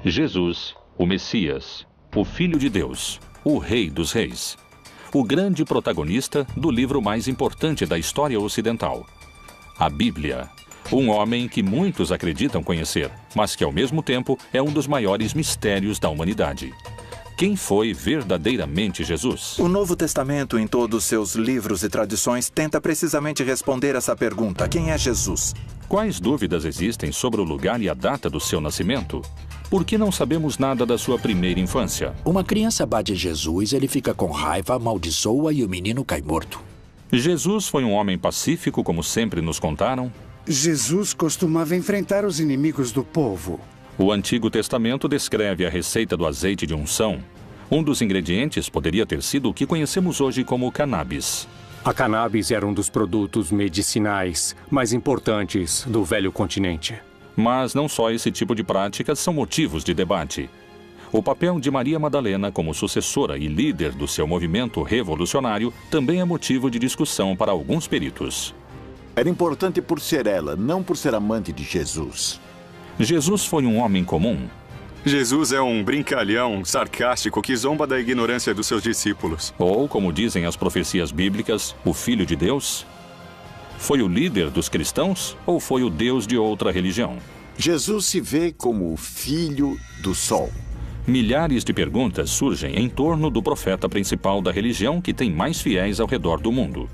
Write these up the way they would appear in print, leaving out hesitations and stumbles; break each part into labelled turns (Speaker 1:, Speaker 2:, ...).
Speaker 1: Jesus, o Messias, o Filho de Deus, o Rei dos Reis. O grande protagonista do livro mais importante da história ocidental, a Bíblia. Um homem que muitos acreditam conhecer, mas que ao mesmo tempo é um dos maiores mistérios da humanidade. Quem foi verdadeiramente Jesus?
Speaker 2: O Novo Testamento, em todos seus livros e tradições, tenta precisamente responder essa pergunta: quem é Jesus?
Speaker 1: Quais dúvidas existem sobre o lugar e a data do seu nascimento? Por que não sabemos nada da sua primeira infância?
Speaker 3: Uma criança bate Jesus, ele fica com raiva, amaldiçoa e o menino cai morto.
Speaker 1: Jesus foi um homem pacífico, como sempre nos contaram?
Speaker 4: Jesus costumava enfrentar os inimigos do povo.
Speaker 1: O Antigo Testamento descreve a receita do azeite de unção. Um dos ingredientes poderia ter sido o que conhecemos hoje como cannabis.
Speaker 5: A cannabis era um dos produtos medicinais mais importantes do velho continente.
Speaker 1: Mas não só esse tipo de práticas são motivos de debate. O papel de Maria Madalena como sucessora e líder do seu movimento revolucionário também é motivo de discussão para alguns peritos.
Speaker 6: Era importante por ser ela, não por ser amante de Jesus.
Speaker 1: Jesus foi um homem comum?
Speaker 7: Jesus é um brincalhão sarcástico que zomba da ignorância dos seus discípulos.
Speaker 1: Ou, como dizem as profecias bíblicas, o Filho de Deus? Foi o líder dos cristãos ou foi o Deus de outra religião?
Speaker 6: Jesus se vê como o Filho do Sol.
Speaker 1: Milhares de perguntas surgem em torno do profeta principal da religião que tem mais fiéis ao redor do mundo.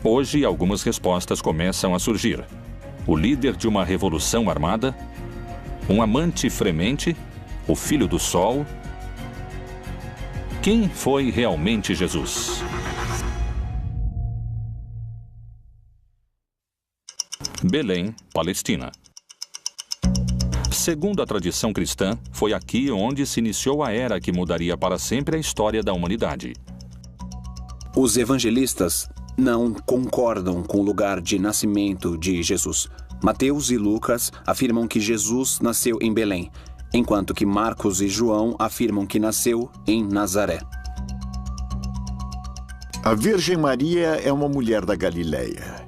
Speaker 1: Hoje, algumas respostas começam a surgir. O líder de uma revolução armada? Um amante fremente? O Filho do Sol? Quem foi realmente Jesus? Belém, Palestina. Segundo a tradição cristã, foi aqui onde se iniciou a era que mudaria para sempre a história da humanidade.
Speaker 8: Os evangelistas não concordam com o lugar de nascimento de Jesus. Mateus e Lucas afirmam que Jesus nasceu em Belém, enquanto que Marcos e João afirmam que nasceu em Nazaré.
Speaker 6: A Virgem Maria é uma mulher da Galileia.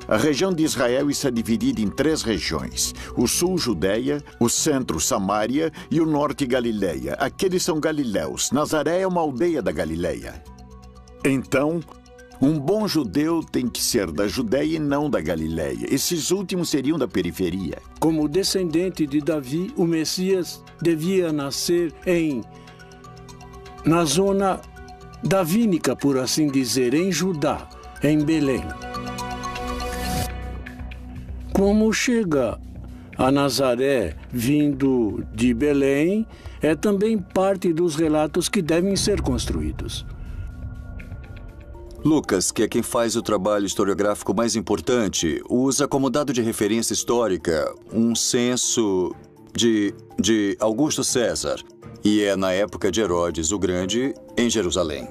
Speaker 6: A região de Israel está dividida em 3 regiões: o sul, Judeia, o centro, Samária e o norte, Galileia. Aqueles são galileus. Nazaré é uma aldeia da Galileia. Então, um bom judeu tem que ser da Judeia e não da Galileia. Esses últimos seriam da periferia.
Speaker 9: Como descendente de Davi, o Messias devia nascer na zona davínica, por assim dizer, em Judá, em Belém. Como chega a Nazaré vindo de Belém, é também parte dos relatos que devem ser construídos.
Speaker 10: Lucas, que é quem faz o trabalho historiográfico mais importante, usa como dado de referência histórica um censo de Augusto César, e é na época de Herodes o Grande, em Jerusalém.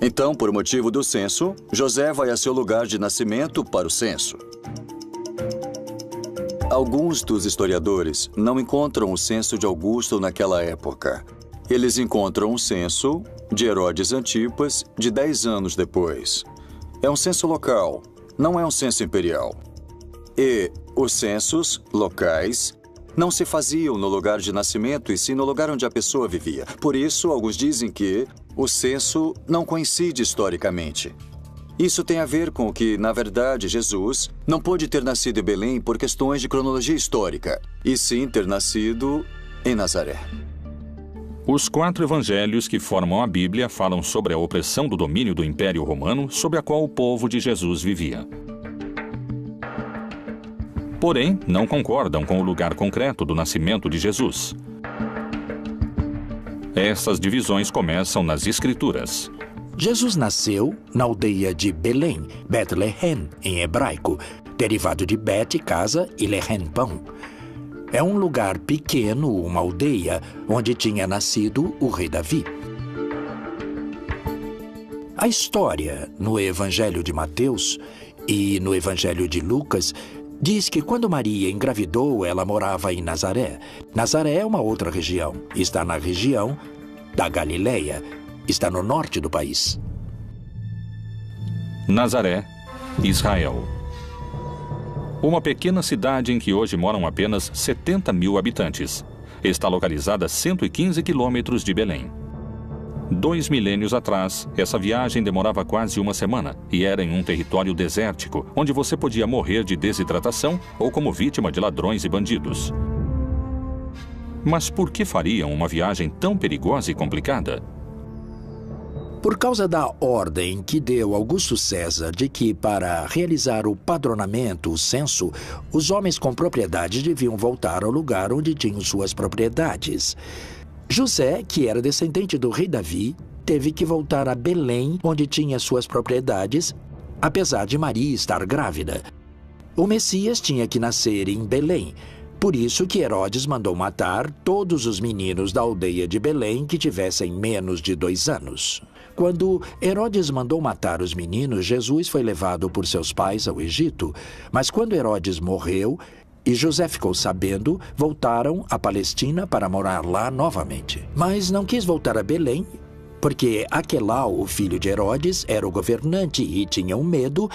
Speaker 10: Então, por motivo do censo, José vai a seu lugar de nascimento para o censo. Alguns dos historiadores não encontram o censo de Augusto naquela época. Eles encontram o censo de Herodes Antipas de 10 anos depois. É um censo local, não é um censo imperial. E os censos locais não se faziam no lugar de nascimento e sim no lugar onde a pessoa vivia. Por isso, alguns dizem que o censo não coincide historicamente. Isso tem a ver com que, na verdade, Jesus não pôde ter nascido em Belém por questões de cronologia histórica, e sim ter nascido em Nazaré.
Speaker 1: Os 4 evangelhos que formam a Bíblia falam sobre a opressão do domínio do Império Romano sobre a qual o povo de Jesus vivia. Porém, não concordam com o lugar concreto do nascimento de Jesus. Essas divisões começam nas Escrituras.
Speaker 3: Jesus nasceu na aldeia de Belém, Bethlehem, em hebraico, derivado de Bet, casa, e Lehem, pão. É um lugar pequeno, uma aldeia, onde tinha nascido o rei Davi. A história no Evangelho de Mateus e no Evangelho de Lucas diz que quando Maria engravidou, ela morava em Nazaré. Nazaré é uma outra região, está na região da Galileia. Está no norte do país.
Speaker 1: Nazaré, Israel. Uma pequena cidade em que hoje moram apenas 70 mil habitantes. está localizada a 115 quilômetros de Belém. 2 milênios atrás, essa viagem demorava quase uma semana e era em um território desértico, onde você podia morrer de desidratação ou como vítima de ladrões e bandidos. Mas por que fariam uma viagem tão perigosa e complicada?
Speaker 3: Por causa da ordem que deu Augusto César de que, para realizar o padronamento, o censo, os homens com propriedade deviam voltar ao lugar onde tinham suas propriedades. José, que era descendente do rei Davi, teve que voltar a Belém, onde tinha suas propriedades, apesar de Maria estar grávida. O Messias tinha que nascer em Belém. Por isso que Herodes mandou matar todos os meninos da aldeia de Belém que tivessem menos de 2 anos. Quando Herodes mandou matar os meninos, Jesus foi levado por seus pais ao Egito. Mas quando Herodes morreu e José ficou sabendo, voltaram à Palestina para morar lá novamente. Mas não quis voltar a Belém, porque Aquelau, o filho de Herodes, era o governante e tinha um medo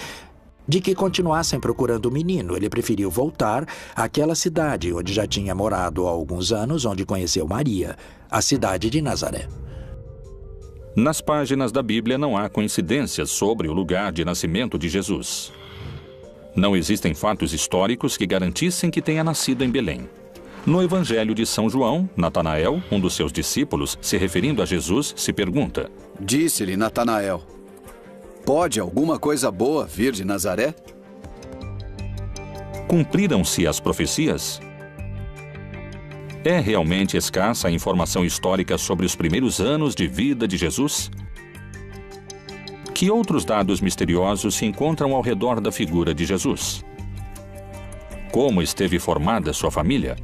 Speaker 3: de que continuassem procurando o menino. Ele preferiu voltar àquela cidade onde já tinha morado há alguns anos, onde conheceu Maria, a cidade de Nazaré.
Speaker 1: Nas páginas da Bíblia não há coincidências sobre o lugar de nascimento de Jesus. Não existem fatos históricos que garantissem que tenha nascido em Belém. No Evangelho de São João, Natanael, um dos seus discípulos, se referindo a Jesus, se pergunta:
Speaker 11: Disse-lhe Natanael: Pode alguma coisa boa vir de Nazaré?
Speaker 1: Cumpriram-se as profecias? É realmente escassa a informação histórica sobre os primeiros anos de vida de Jesus? Que outros dados misteriosos se encontram ao redor da figura de Jesus? Como esteve formada sua família?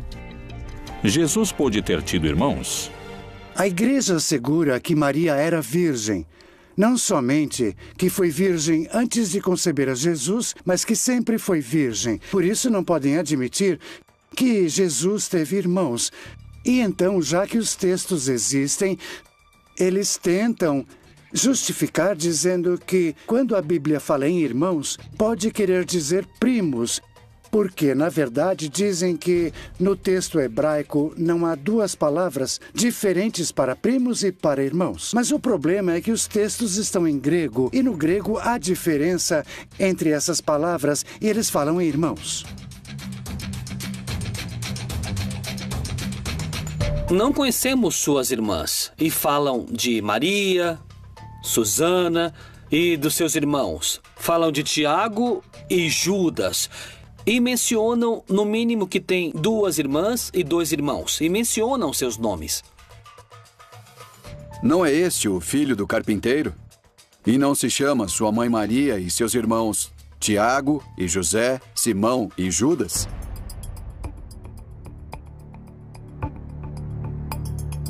Speaker 1: Jesus pôde ter tido irmãos?
Speaker 4: A igreja assegura que Maria era virgem. Não somente que foi virgem antes de conceber a Jesus, mas que sempre foi virgem. Por isso não podem admitir que Jesus teve irmãos. E então, já que os textos existem, eles tentam justificar dizendo que, quando a Bíblia fala em irmãos, pode querer dizer primos, porque, na verdade, dizem que no texto hebraico não há 2 palavras diferentes para primos e para irmãos. Mas o problema é que os textos estão em grego, e no grego há diferença entre essas palavras, e eles falam em irmãos.
Speaker 12: Não conhecemos suas irmãs, e falam de Maria, Susana e dos seus irmãos. Falam de Tiago e Judas. E mencionam, no mínimo, que tem 2 irmãs e 2 irmãos. E mencionam seus nomes.
Speaker 11: Não é este o filho do carpinteiro? E não se chama sua mãe Maria e seus irmãos Tiago e José, Simão e Judas?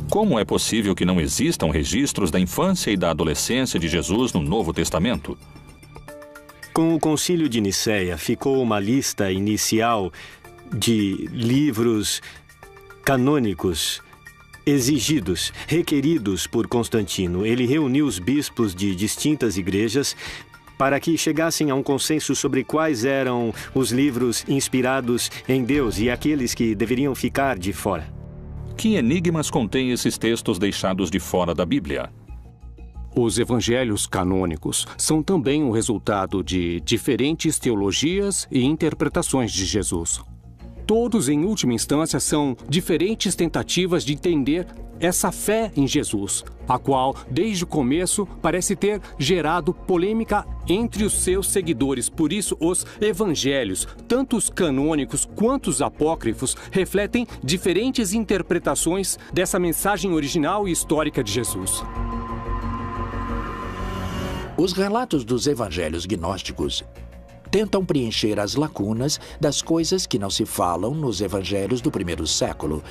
Speaker 1: Como é possível que não existam registros da infância e da adolescência de Jesus no Novo Testamento?
Speaker 13: Com o Concílio de Nicéia, ficou uma lista inicial de livros canônicos exigidos, requeridos por Constantino. Ele reuniu os bispos de distintas igrejas para que chegassem a um consenso sobre quais eram os livros inspirados em Deus e aqueles que deveriam ficar de fora.
Speaker 1: Que enigmas contêm esses textos deixados de fora da Bíblia?
Speaker 5: Os evangelhos canônicos são também o resultado de diferentes teologias e interpretações de Jesus. Todos, em última instância, são diferentes tentativas de entender essa fé em Jesus, a qual, desde o começo, parece ter gerado polêmica entre os seus seguidores. Por isso, os evangelhos, tanto os canônicos quanto os apócrifos, refletem diferentes interpretações dessa mensagem original e histórica de Jesus.
Speaker 3: Os relatos dos evangelhos gnósticos tentam preencher as lacunas das coisas que não se falam nos evangelhos do primeiro século.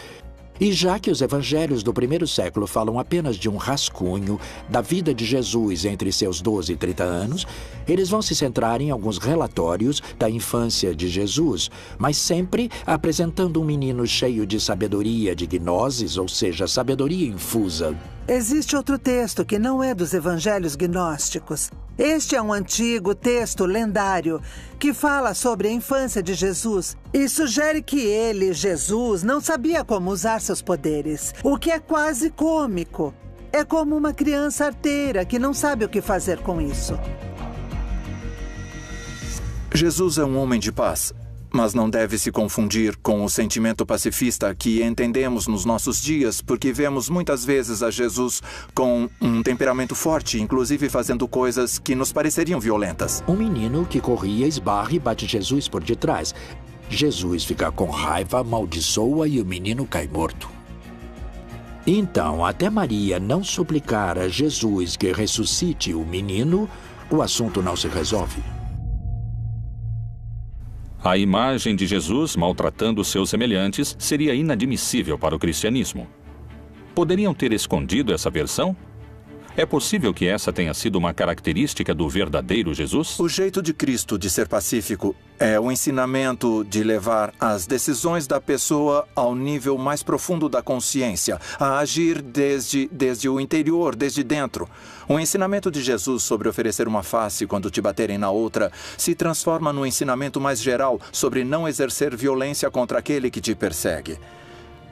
Speaker 3: E já que os evangelhos do primeiro século falam apenas de um rascunho da vida de Jesus entre seus 12 e 30 anos, eles vão se centrar em alguns relatórios da infância de Jesus, mas sempre apresentando um menino cheio de sabedoria de gnoses, ou seja, sabedoria infusa.
Speaker 14: Existe outro texto que não é dos evangelhos gnósticos, Este é um antigo texto lendário que fala sobre a infância de Jesus e sugere que ele, Jesus, não sabia como usar seus poderes, o que é quase cômico. É como uma criança arteira que não sabe o que fazer com isso.
Speaker 2: Jesus é um homem de paz, mas não deve se confundir com o sentimento pacifista que entendemos nos nossos dias, porque vemos muitas vezes a Jesus com um temperamento forte, inclusive fazendo coisas que nos pareceriam violentas.
Speaker 3: Um menino que corria, esbarra e bate Jesus por detrás. Jesus fica com raiva, amaldiçoa e o menino cai morto. Então, até Maria não suplicar a Jesus que ressuscite o menino, o assunto não se resolve.
Speaker 1: A imagem de Jesus maltratando seus semelhantes seria inadmissível para o cristianismo. Poderiam ter escondido essa versão? É possível que essa tenha sido uma característica do verdadeiro Jesus?
Speaker 2: O jeito de Cristo de ser pacífico é o ensinamento de levar as decisões da pessoa ao nível mais profundo da consciência, a agir desde o interior, desde dentro. O ensinamento de Jesus sobre oferecer uma face quando te baterem na outra se transforma no ensinamento mais geral sobre não exercer violência contra aquele que te persegue.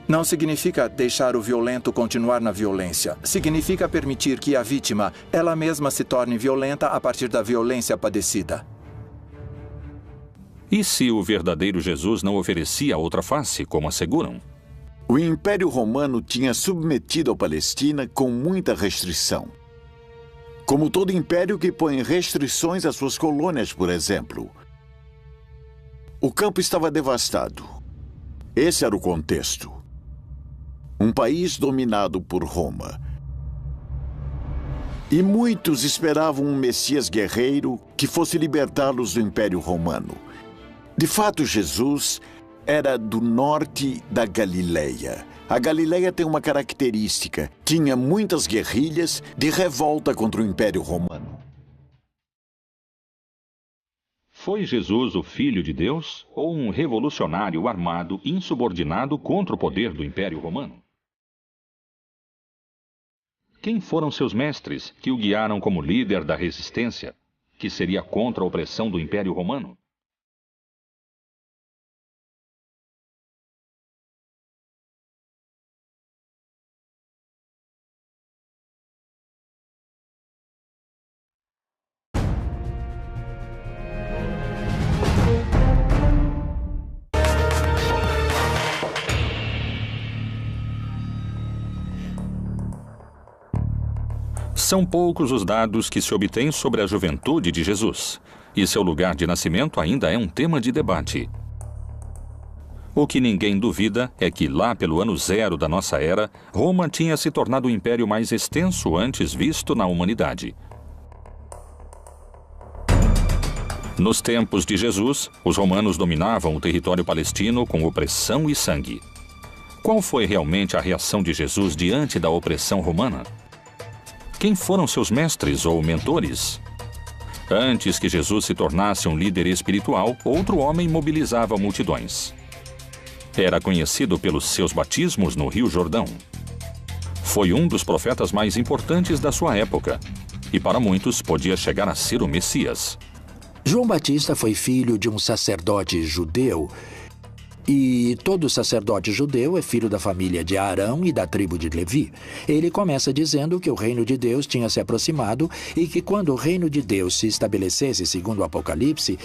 Speaker 2: Não significa deixar o violento continuar na violência. Significa permitir que a vítima, ela mesma, se torne violenta a partir da violência padecida.
Speaker 1: E se o verdadeiro Jesus não oferecia outra face, como asseguram?
Speaker 6: O Império Romano tinha submetido a Palestina com muita restrição. Como todo império que põe restrições às suas colônias, por exemplo. O campo estava devastado. Esse era o contexto. Um país dominado por Roma. E muitos esperavam um Messias guerreiro que fosse libertá-los do Império Romano. De fato, Jesus era do norte da Galileia. A Galileia tem uma característica: tinha muitas guerrilhas de revolta contra o Império Romano.
Speaker 1: Foi Jesus o Filho de Deus ou um revolucionário armado insubordinado contra o poder do Império Romano? Quem foram seus mestres que o guiaram como líder da resistência, que seria contra a opressão do Império Romano? São poucos os dados que se obtêm sobre a juventude de Jesus, e seu lugar de nascimento ainda é um tema de debate. O que ninguém duvida é que lá pelo ano 0 da nossa era, Roma tinha se tornado o império mais extenso antes visto na humanidade. Nos tempos de Jesus, os romanos dominavam o território palestino com opressão e sangue. Qual foi realmente a reação de Jesus diante da opressão romana? Quem foram seus mestres ou mentores? Antes que Jesus se tornasse um líder espiritual, outro homem mobilizava multidões. Era conhecido pelos seus batismos no Rio Jordão. Foi um dos profetas mais importantes da sua época, e para muitos podia chegar a ser o Messias.
Speaker 3: João Batista foi filho de um sacerdote judeu. E todo sacerdote judeu é filho da família de Arão e da tribo de Levi. Ele começa dizendo que o reino de Deus tinha se aproximado e que quando o reino de Deus se estabelecesse segundo o Apocalipse,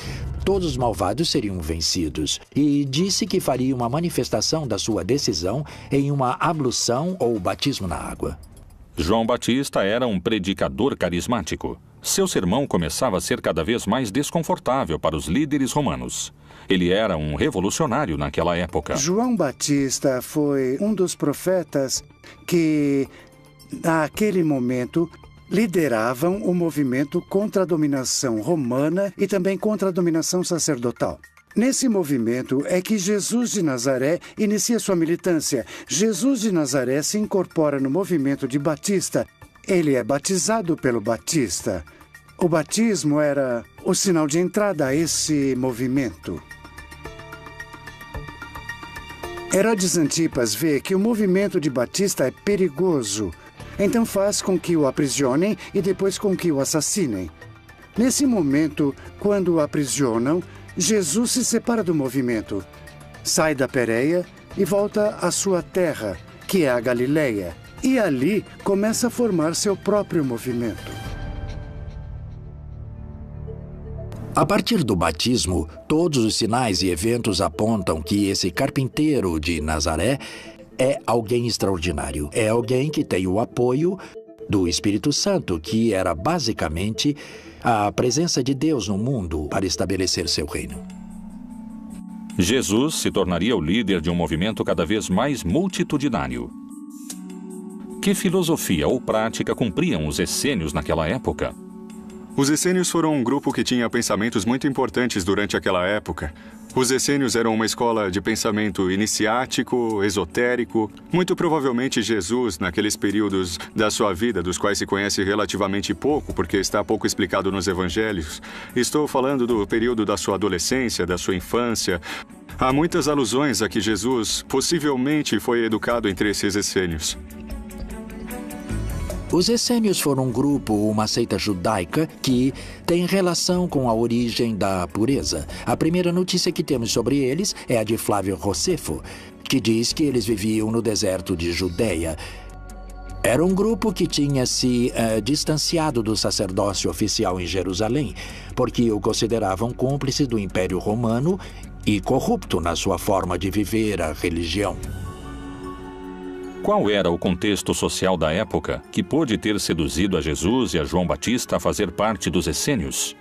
Speaker 3: todos os malvados seriam vencidos. E disse que faria uma manifestação da sua decisão em uma ablução ou batismo na água.
Speaker 1: João Batista era um predicador carismático. Seu sermão começava a ser cada vez mais desconfortável para os líderes romanos. Ele era um revolucionário naquela época.
Speaker 4: João Batista foi um dos profetas que, naquele momento, lideravam o movimento contra a dominação romana e também contra a dominação sacerdotal. Nesse movimento é que Jesus de Nazaré inicia sua militância. Jesus de Nazaré se incorpora no movimento de Batista. Ele é batizado pelo Batista. O batismo era o sinal de entrada a esse movimento. Herodes Antipas vê que o movimento de Batista é perigoso, então faz com que o aprisionem e depois com que o assassinem. Nesse momento, quando o aprisionam, Jesus se separa do movimento, sai da Pérea e volta à sua terra, que é a Galileia, e ali começa a formar seu próprio movimento.
Speaker 3: A partir do batismo, todos os sinais e eventos apontam que esse carpinteiro de Nazaré é alguém extraordinário. É alguém que tem o apoio do Espírito Santo, que era basicamente a presença de Deus no mundo para estabelecer seu reino.
Speaker 1: Jesus se tornaria o líder de um movimento cada vez mais multitudinário. Que filosofia ou prática cumpriam os essênios naquela época?
Speaker 7: Os essênios foram um grupo que tinha pensamentos muito importantes durante aquela época. Os essênios eram uma escola de pensamento iniciático, esotérico. Muito provavelmente Jesus, naqueles períodos da sua vida, dos quais se conhece relativamente pouco, porque está pouco explicado nos evangelhos. Estou falando do período da sua adolescência, da sua infância. Há muitas alusões a que Jesus possivelmente foi educado entre esses essênios.
Speaker 3: Os essênios foram um grupo, uma seita judaica, que tem relação com a origem da pureza. A primeira notícia que temos sobre eles é a de Flávio Josefo, que diz que eles viviam no deserto de Judeia. Era um grupo que tinha se distanciado do sacerdócio oficial em Jerusalém, porque o consideravam cúmplice do Império Romano e corrupto na sua forma de viver a religião.
Speaker 1: Qual era o contexto social da época que pôde ter seduzido a Jesus e a João Batista a fazer parte dos essênios?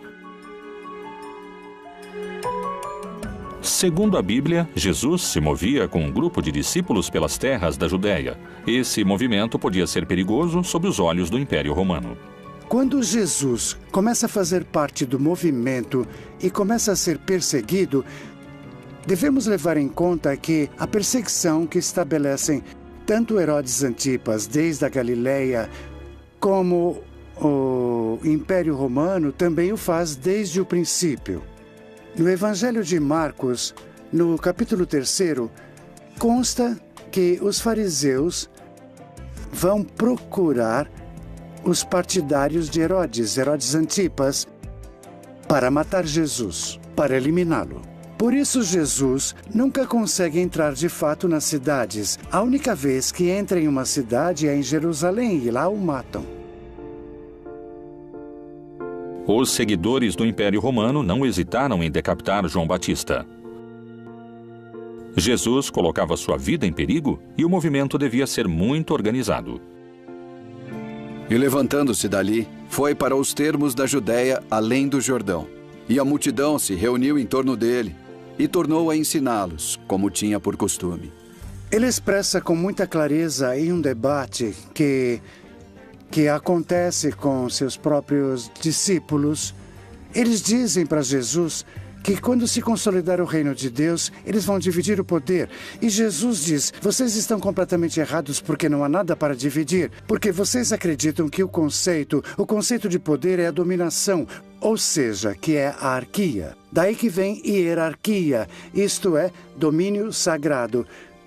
Speaker 1: Segundo a Bíblia, Jesus se movia com um grupo de discípulos pelas terras da Judéia. Esse movimento podia ser perigoso sob os olhos do Império Romano.
Speaker 4: Quando Jesus começa a fazer parte do movimento e começa a ser perseguido, devemos levar em conta que a perseguição que estabelecem tanto Herodes Antipas, desde a Galileia, como o Império Romano também o faz desde o princípio. No Evangelho de Marcos, no capítulo 3, consta que os fariseus vão procurar os partidários de Herodes Antipas, para matar Jesus, para eliminá-lo. Por isso, Jesus nunca consegue entrar de fato nas cidades. A única vez que entra em uma cidade é em Jerusalém e lá o matam.
Speaker 1: Os seguidores do Império Romano não hesitaram em decapitar João Batista. Jesus colocava sua vida em perigo e o movimento devia ser muito organizado.
Speaker 11: E levantando-se dali, foi para os termos da Judéia, além do Jordão. E a multidão se reuniu em torno dele e tornou a ensiná-los, como tinha por costume.
Speaker 4: Ele expressa com muita clareza em um debate que acontece com seus próprios discípulos. Eles dizem para Jesus que quando se consolidar o reino de Deus, eles vão dividir o poder. E Jesus diz, vocês estão completamente errados porque não há nada para dividir. Porque vocês acreditam que o conceito de poder é a dominação, ou seja, que é a arquia. Daí que vem hierarquia, isto é, domínio sagrado.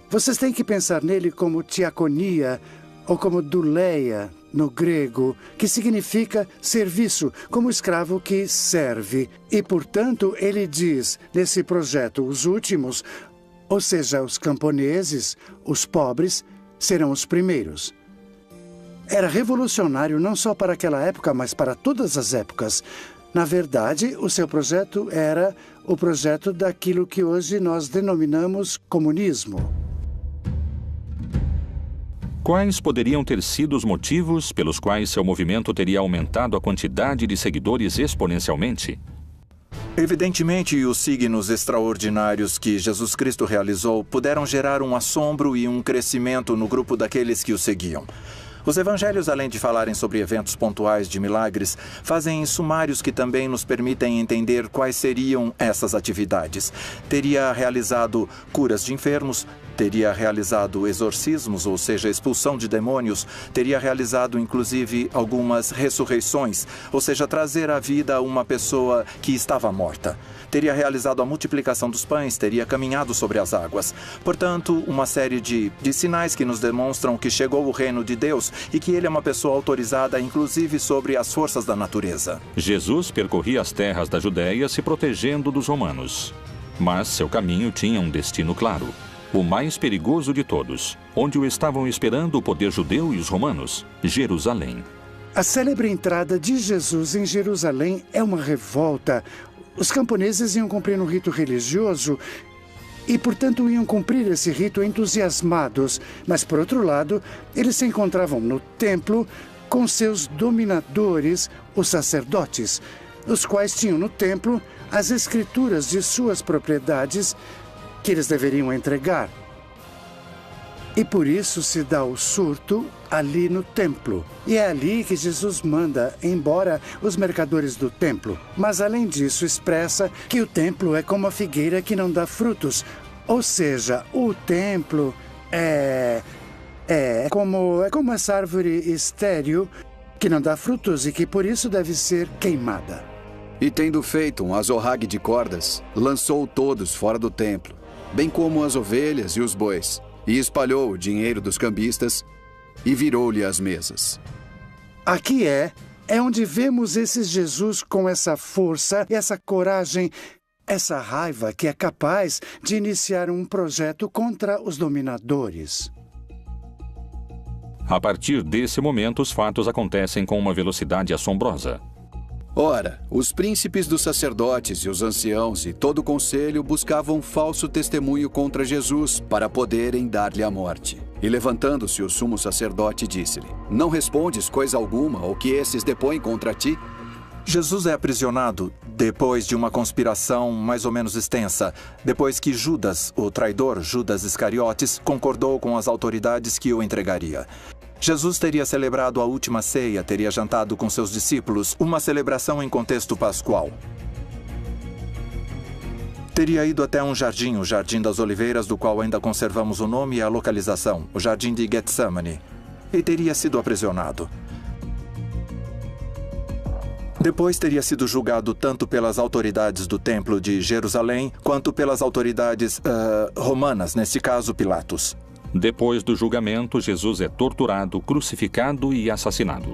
Speaker 4: Vocês têm que pensar nele como diaconia ou como douleia, no grego, que significa serviço, como escravo que serve. E, portanto, ele diz, nesse projeto, os últimos, ou seja, os camponeses, os pobres, serão os primeiros. Era revolucionário não só para aquela época, mas para todas as épocas. Na verdade, o seu projeto era o projeto daquilo que hoje nós denominamos comunismo.
Speaker 1: Quais poderiam ter sido os motivos pelos quais seu movimento teria aumentado a quantidade de seguidores exponencialmente?
Speaker 2: Evidentemente, os signos extraordinários que Jesus Cristo realizou puderam gerar um assombro e um crescimento no grupo daqueles que o seguiam. Os evangelhos, além de falarem sobre eventos pontuais de milagres, fazem sumários que também nos permitem entender quais seriam essas atividades. Teria realizado curas de enfermos, teria realizado exorcismos, ou seja, expulsão de demônios, teria realizado, inclusive, algumas ressurreições, ou seja, trazer à vida uma pessoa que estava morta. Teria realizado a multiplicação dos pães, teria caminhado sobre as águas. Portanto, uma série de sinais que nos demonstram que chegou o reino de Deus e que ele é uma pessoa autorizada, inclusive, sobre as forças da natureza.
Speaker 1: Jesus percorria as terras da Judéia se protegendo dos romanos. Mas seu caminho tinha um destino claro. O mais perigoso de todos, onde o estavam esperando o poder judeu e os romanos, Jerusalém.
Speaker 4: A célebre entrada de Jesus em Jerusalém é uma revolta. Os camponeses iam cumprir um rito religioso e, portanto, iam cumprir esse rito entusiasmados. Mas, por outro lado, eles se encontravam no templo com seus dominadores, os sacerdotes, os quais tinham no templo as escrituras de suas propriedades que eles deveriam entregar. E por isso se dá o surto ali no templo. E é ali que Jesus manda embora os mercadores do templo. Mas além disso expressa que o templo é como a figueira que não dá frutos. Ou seja, o templo é como essa árvore estéril que não dá frutos e que por isso deve ser queimada.
Speaker 11: E tendo feito um azorrague de cordas, lançou todos fora do templo, bem como as ovelhas e os bois, e espalhou o dinheiro dos cambistas e virou-lhe as mesas.
Speaker 4: Aqui é onde vemos esse Jesus com essa força, essa coragem, essa raiva que é capaz de iniciar um projeto contra os dominadores.
Speaker 1: A partir desse momento, os fatos acontecem com uma velocidade assombrosa.
Speaker 11: Ora, os príncipes dos sacerdotes e os anciãos e todo o conselho buscavam falso testemunho contra Jesus para poderem dar-lhe a morte. E levantando-se o sumo sacerdote, disse-lhe: Não respondes coisa alguma ao que esses depõem contra ti?
Speaker 2: Jesus é aprisionado depois de uma conspiração mais ou menos extensa, depois que Judas, o traidor Judas Iscariotes, concordou com as autoridades que o entregaria. Jesus teria celebrado a última ceia, teria jantado com seus discípulos, uma celebração em contexto pascual. Teria ido até um jardim, o Jardim das Oliveiras, do qual ainda conservamos o nome e a localização, o Jardim de Getsemane, e teria sido aprisionado. Depois teria sido julgado tanto pelas autoridades do Templo de Jerusalém, quanto pelas autoridades romanas, nesse caso Pilatos.
Speaker 1: Depois do julgamento, Jesus é torturado, crucificado e assassinado.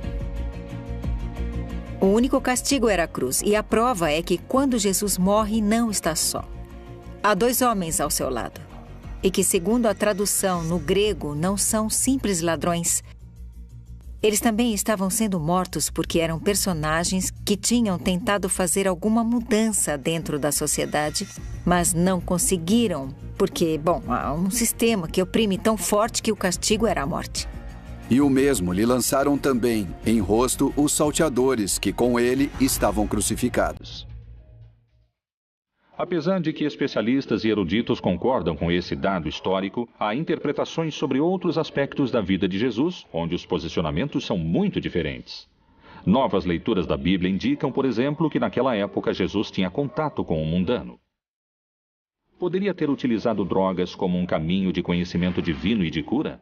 Speaker 15: O único castigo era a cruz, e a prova é que quando Jesus morre, não está só. Há 2 homens ao seu lado, e que, segundo a tradução no grego, não são simples ladrões. Eles também estavam sendo mortos porque eram personagens que tinham tentado fazer alguma mudança dentro da sociedade, mas não conseguiram, porque, há um sistema que oprime tão forte que o castigo era a morte.
Speaker 11: E o mesmo lhe lançaram também em rosto os salteadores que com ele estavam crucificados.
Speaker 1: Apesar de que especialistas e eruditos concordam com esse dado histórico, há interpretações sobre outros aspectos da vida de Jesus, onde os posicionamentos são muito diferentes. Novas leituras da Bíblia indicam, por exemplo, que naquela época Jesus tinha contato com o mundano. Poderia ter utilizado drogas como um caminho de conhecimento divino e de cura?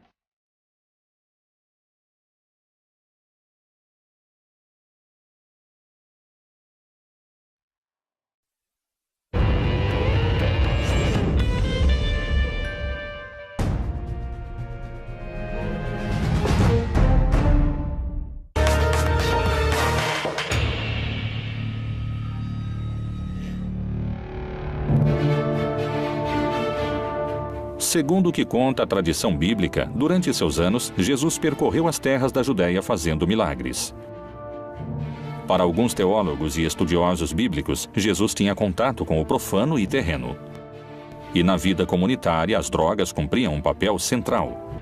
Speaker 1: Segundo o que conta a tradição bíblica, durante seus anos, Jesus percorreu as terras da Judéia fazendo milagres. Para alguns teólogos e estudiosos bíblicos, Jesus tinha contato com o profano e terreno. E na vida comunitária, as drogas cumpriam um papel central.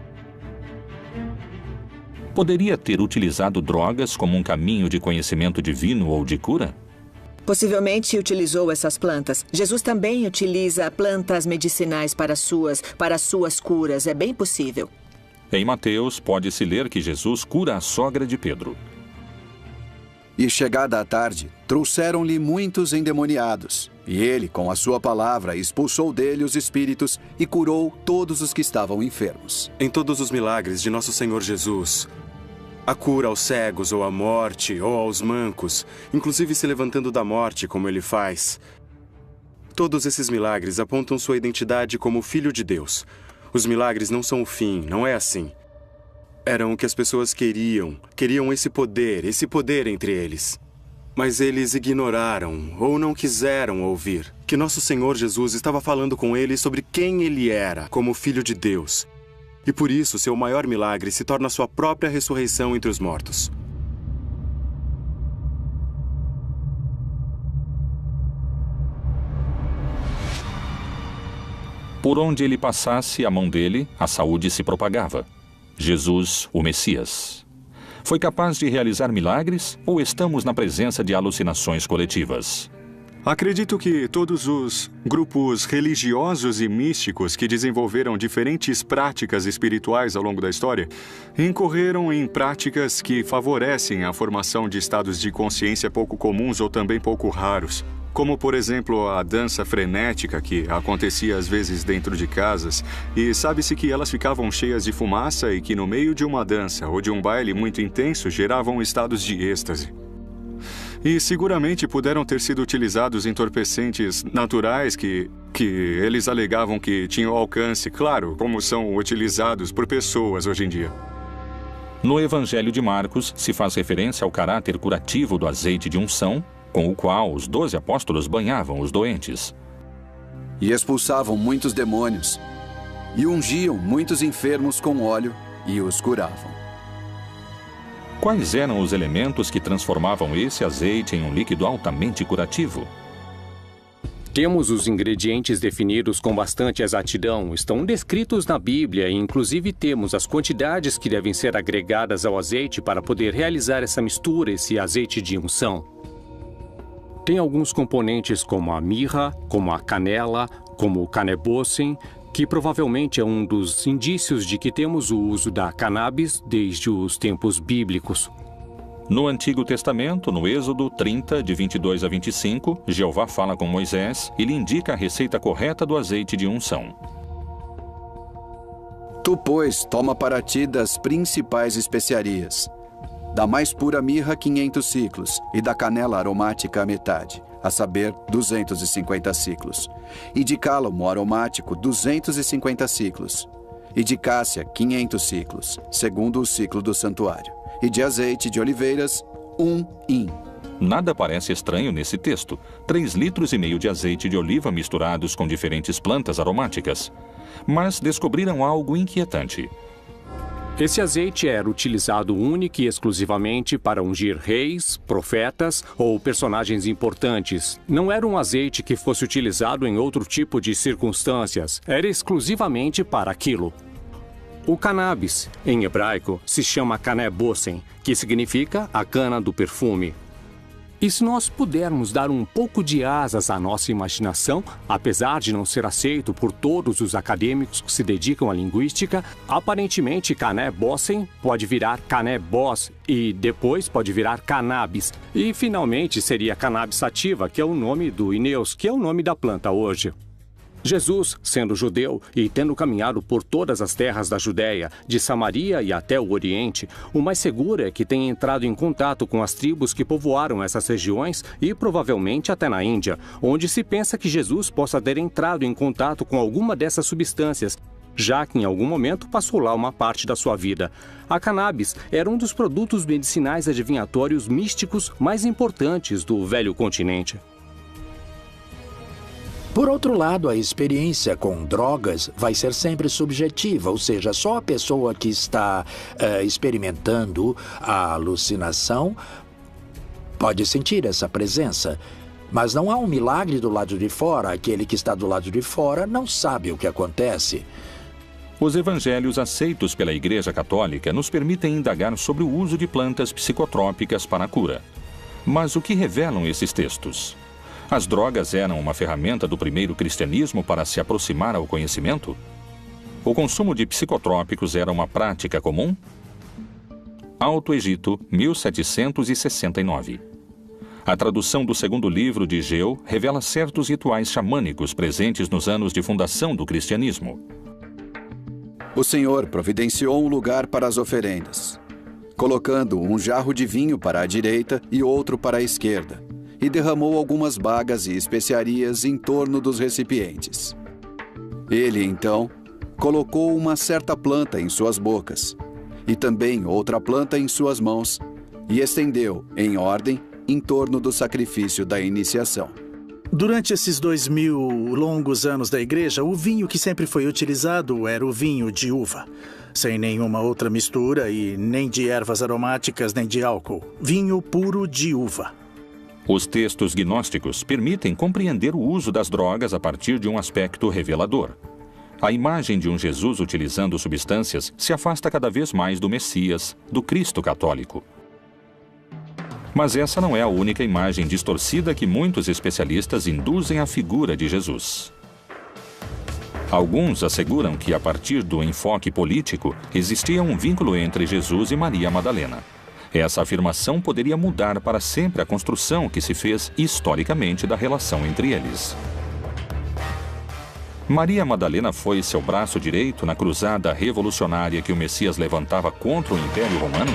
Speaker 1: Poderia ter utilizado drogas como um caminho de conhecimento divino ou de cura?
Speaker 16: Possivelmente utilizou essas plantas. Jesus também utiliza plantas medicinais para suas curas. É bem possível.
Speaker 1: Em Mateus, pode-se ler que Jesus cura a sogra de Pedro.
Speaker 11: E chegada a tarde, trouxeram-lhe muitos endemoniados. E ele, com a sua palavra, expulsou dele os espíritos e curou todos os que estavam enfermos.
Speaker 17: Em todos os milagres de nosso Senhor Jesus, a cura aos cegos, ou à morte, ou aos mancos, inclusive se levantando da morte, como ele faz. Todos esses milagres apontam sua identidade como Filho de Deus. Os milagres não são o fim, não é assim. eram o que as pessoas queriam. Queriam esse poder entre eles. Mas eles ignoraram ou não quiseram ouvir que nosso Senhor Jesus estava falando com eles sobre quem ele era como Filho de Deus. E por isso, seu maior milagre se torna sua própria ressurreição entre os mortos.
Speaker 1: Por onde ele passasse a mão dele, a saúde se propagava. Jesus, o Messias. Foi capaz de realizar milagres ou estamos na presença de alucinações coletivas?
Speaker 7: Acredito que todos os grupos religiosos e místicos que desenvolveram diferentes práticas espirituais ao longo da história incorreram em práticas que favorecem a formação de estados de consciência pouco comuns ou também pouco raros. Como, por exemplo, a dança frenética que acontecia às vezes dentro de casas, e sabe-se que elas ficavam cheias de fumaça e que no meio de uma dança ou de um baile muito intenso geravam estados de êxtase. E seguramente puderam ter sido utilizados entorpecentes naturais que eles alegavam que tinham alcance, claro, como são utilizados por pessoas hoje em dia.
Speaker 1: No Evangelho de Marcos, se faz referência ao caráter curativo do azeite de unção, com o qual os 12 apóstolos banhavam os doentes.
Speaker 11: E expulsavam muitos demônios, e ungiam muitos enfermos com óleo e os curavam.
Speaker 1: Quais eram os elementos que transformavam esse azeite em um líquido altamente curativo?
Speaker 5: Temos os ingredientes definidos com bastante exatidão, estão descritos na Bíblia e inclusive temos as quantidades que devem ser agregadas ao azeite para poder realizar essa mistura, esse azeite de unção. Tem alguns componentes como a mirra, como a canela, como o canebossem, que provavelmente é um dos indícios de que temos o uso da cannabis desde os tempos bíblicos.
Speaker 1: No Antigo Testamento, no Êxodo 30, de 22 a 25, Jeová fala com Moisés e lhe indica a receita correta do azeite de unção.
Speaker 11: Tu, pois, toma para ti das principais especiarias. Da mais pura mirra, 500 ciclos, e da canela aromática a metade, a saber, 250 ciclos. E de cálamo aromático, 250 ciclos. E de cássia, 500 ciclos, segundo o ciclo do santuário. E de azeite de oliveiras, 1 hin.
Speaker 1: Nada parece estranho nesse texto. 3,5 litros de azeite de oliva misturados com diferentes plantas aromáticas. Mas descobriram algo inquietante.
Speaker 5: Esse azeite era utilizado única e exclusivamente para ungir reis, profetas ou personagens importantes. Não era um azeite que fosse utilizado em outro tipo de circunstâncias. Era exclusivamente para aquilo. O cannabis, em hebraico, se chama canebossem, que significa a cana do perfume. E se nós pudermos dar um pouco de asas à nossa imaginação, apesar de não ser aceito por todos os acadêmicos que se dedicam à linguística, aparentemente canebossem pode virar canebós e depois pode virar cannabis. E finalmente seria cannabis sativa, que é o nome do Ineus, que é o nome da planta hoje. Jesus, sendo judeu e tendo caminhado por todas as terras da Judéia, de Samaria e até o Oriente, o mais seguro é que tenha entrado em contato com as tribos que povoaram essas regiões e provavelmente até na Índia, onde se pensa que Jesus possa ter entrado em contato com alguma dessas substâncias, já que em algum momento passou lá uma parte da sua vida. A cannabis era um dos produtos medicinais adivinhatórios místicos mais importantes do velho continente.
Speaker 3: Por outro lado, a experiência com drogas vai ser sempre subjetiva, ou seja, só a pessoa que está experimentando a alucinação pode sentir essa presença. Mas não há um milagre do lado de fora, aquele que está do lado de fora não sabe o que acontece.
Speaker 1: Os evangelhos aceitos pela Igreja Católica nos permitem indagar sobre o uso de plantas psicotrópicas para a cura. Mas o que revelam esses textos? As drogas eram uma ferramenta do primeiro cristianismo para se aproximar ao conhecimento? O consumo de psicotrópicos era uma prática comum? Alto Egito, 1769. A tradução do segundo livro de Geu revela certos rituais xamânicos presentes nos anos de fundação do cristianismo.
Speaker 11: O Senhor providenciou um lugar para as oferendas, colocando um jarro de vinho para a direita e outro para a esquerda, e derramou algumas bagas e especiarias em torno dos recipientes. Ele, então, colocou uma certa planta em suas bocas, e também outra planta em suas mãos, e estendeu, em ordem, em torno do sacrifício da iniciação.
Speaker 18: Durante esses 2000 longos anos da igreja, o vinho que sempre foi utilizado era o vinho de uva, sem nenhuma outra mistura e nem de ervas aromáticas nem de álcool. Vinho puro de uva.
Speaker 1: Os textos gnósticos permitem compreender o uso das drogas a partir de um aspecto revelador. A imagem de um Jesus utilizando substâncias se afasta cada vez mais do Messias, do Cristo católico. Mas essa não é a única imagem distorcida que muitos especialistas induzem à figura de Jesus. Alguns asseguram que, a partir do enfoque político, existia um vínculo entre Jesus e Maria Madalena. Essa afirmação poderia mudar para sempre a construção que se fez historicamente da relação entre eles. Maria Madalena foi seu braço direito na cruzada revolucionária que o Messias levantava contra o Império Romano?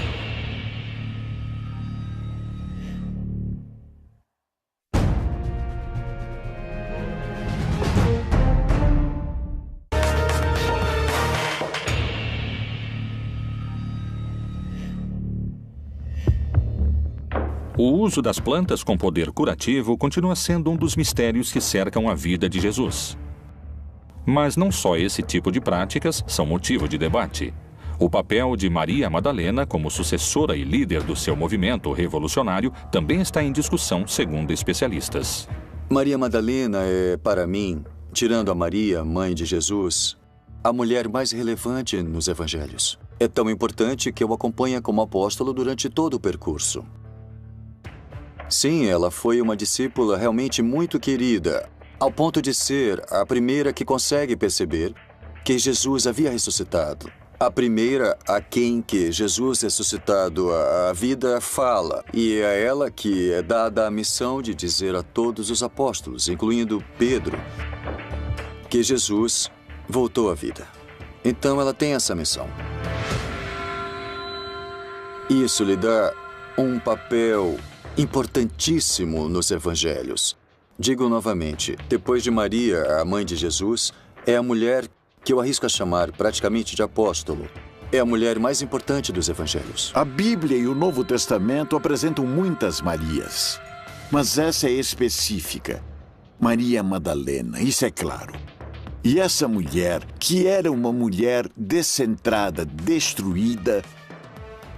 Speaker 1: O uso das plantas com poder curativo continua sendo um dos mistérios que cercam a vida de Jesus. Mas não só esse tipo de práticas são motivo de debate. O papel de Maria Madalena como sucessora e líder do seu movimento revolucionário também está em discussão, segundo especialistas.
Speaker 10: Maria Madalena é, para mim, tirando a Maria, mãe de Jesus, a mulher mais relevante nos evangelhos. É tão importante que eu acompanho como apóstolo durante todo o percurso. Sim, ela foi uma discípula realmente muito querida, ao ponto de ser a primeira que consegue perceber que Jesus havia ressuscitado. A primeira a quem que Jesus ressuscitado a vida fala, e é a ela que é dada a missão de dizer a todos os apóstolos, incluindo Pedro, que Jesus voltou à vida. Então ela tem essa missão. Isso lhe dá um papel importantíssimo nos evangelhos. Digo novamente, depois de Maria, a mãe de Jesus, é a mulher que eu arrisco a chamar praticamente de apóstolo. É a mulher mais importante dos evangelhos.
Speaker 6: A Bíblia e o Novo Testamento apresentam muitas Marias, mas essa é específica. Maria Madalena, isso é claro. E essa mulher, que era uma mulher descentrada, destruída,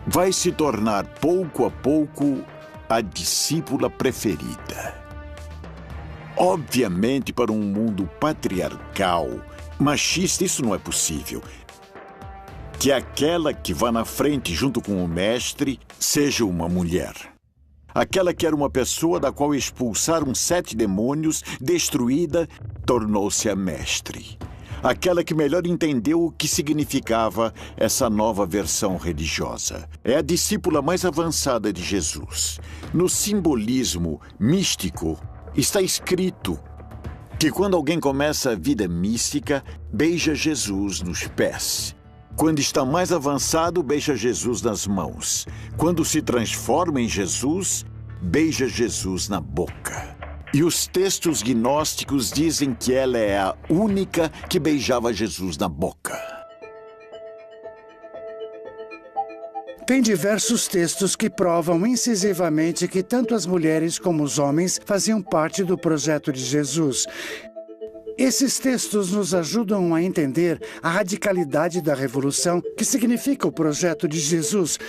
Speaker 6: vai se tornar pouco a pouco a discípula preferida. Obviamente, para um mundo patriarcal, machista, isso não é possível. Que aquela que vá na frente junto com o mestre seja uma mulher. Aquela que era uma pessoa da qual expulsaram 7 demônios, destruída, tornou-se a mestre. Aquela que melhor entendeu o que significava essa nova versão religiosa. É a discípula mais avançada de Jesus. No simbolismo místico, está escrito que quando alguém começa a vida mística, beija Jesus nos pés. Quando está mais avançado, beija Jesus nas mãos. Quando se transforma em Jesus, beija Jesus na boca. E os textos gnósticos dizem que ela é a única que beijava Jesus na boca.
Speaker 4: Tem diversos textos que provam incisivamente que tanto as mulheres como os homens faziam parte do projeto de Jesus. Esses textos nos ajudam a entender a radicalidade da revolução que significa o projeto de Jesus,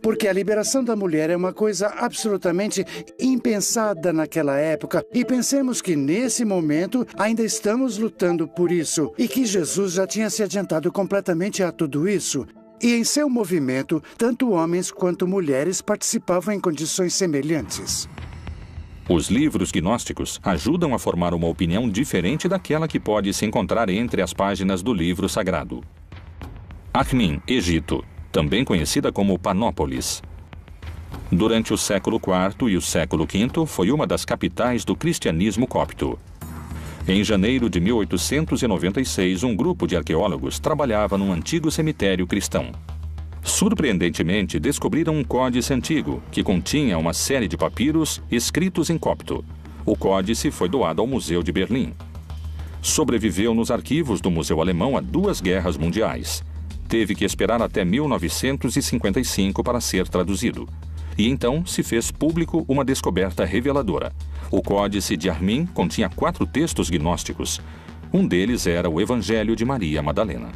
Speaker 4: porque a liberação da mulher é uma coisa absolutamente impensada naquela época. E pensemos que, nesse momento, ainda estamos lutando por isso. E que Jesus já tinha se adiantado completamente a tudo isso. E em seu movimento, tanto homens quanto mulheres participavam em condições semelhantes.
Speaker 1: Os livros gnósticos ajudam a formar uma opinião diferente daquela que pode se encontrar entre as páginas do livro sagrado. Akhmin, Egito, também conhecida como Panópolis. Durante o século IV e o século V, foi uma das capitais do cristianismo copto. Em janeiro de 1896, um grupo de arqueólogos trabalhava num antigo cemitério cristão. Surpreendentemente, descobriram um códice antigo, que continha uma série de papiros escritos em copto. O códice foi doado ao Museu de Berlim. Sobreviveu nos arquivos do Museu Alemão a 2 guerras mundiais. Teve que esperar até 1955 para ser traduzido. E então se fez público uma descoberta reveladora. O Códice de Armin continha 4 textos gnósticos. Um deles era o Evangelho de Maria Madalena.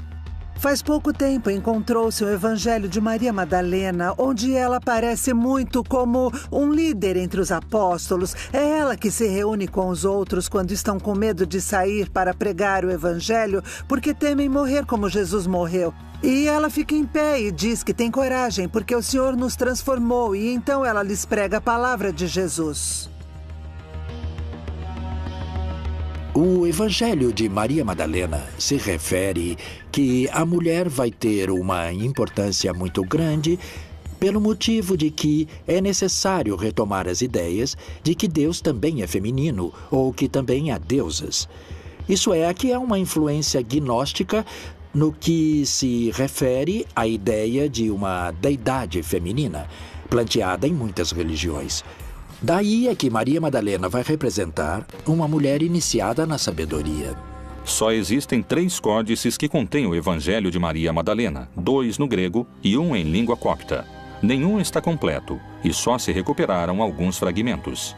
Speaker 14: Faz pouco tempo encontrou-se o Evangelho de Maria Madalena, onde ela aparece muito como um líder entre os apóstolos. É ela que se reúne com os outros quando estão com medo de sair para pregar o Evangelho, porque temem morrer como Jesus morreu. E ela fica em pé e diz que tem coragem, porque o Senhor nos transformou, e então ela lhes prega a palavra de Jesus.
Speaker 3: O Evangelho de Maria Madalena se refere que a mulher vai ter uma importância muito grande pelo motivo de que é necessário retomar as ideias de que Deus também é feminino ou que também há deusas. Isso é, aqui há uma influência gnóstica no que se refere à ideia de uma deidade feminina, planteada em muitas religiões. Daí é que Maria Madalena vai representar uma mulher iniciada na sabedoria.
Speaker 1: Só existem 3 códices que contêm o Evangelho de Maria Madalena, 2 no grego e 1 em língua copta. Nenhum está completo e só se recuperaram alguns fragmentos.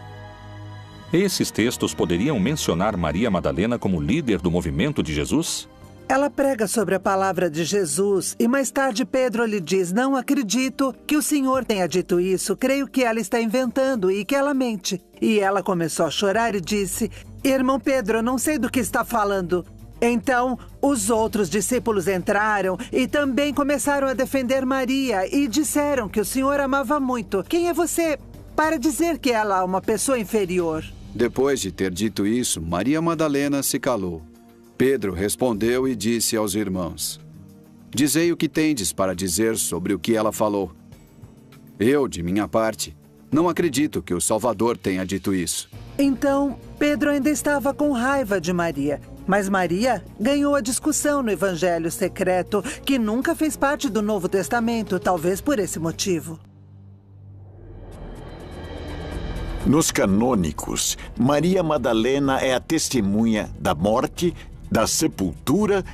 Speaker 1: Esses textos poderiam mencionar Maria Madalena como líder do movimento de Jesus?
Speaker 14: Ela prega sobre a palavra de Jesus e mais tarde Pedro lhe diz: não acredito que o Senhor tenha dito isso, creio que ela está inventando e que ela mente. E ela começou a chorar e disse: irmão Pedro, eu não sei do que está falando. Então, os outros discípulos entraram e também começaram a defender Maria e disseram que o Senhor amava muito. Quem é você para dizer que ela é uma pessoa inferior?
Speaker 11: Depois de ter dito isso, Maria Madalena se calou. Pedro respondeu e disse aos irmãos: dizei o que tendes para dizer sobre o que ela falou. Eu, de minha parte, não acredito que o Salvador tenha dito isso.
Speaker 14: Então, Pedro ainda estava com raiva de Maria. Mas Maria ganhou a discussão no Evangelho secreto, que nunca fez parte do Novo Testamento, talvez por esse motivo.
Speaker 6: Nos canônicos, Maria Madalena é a testemunha da morte, da sepultura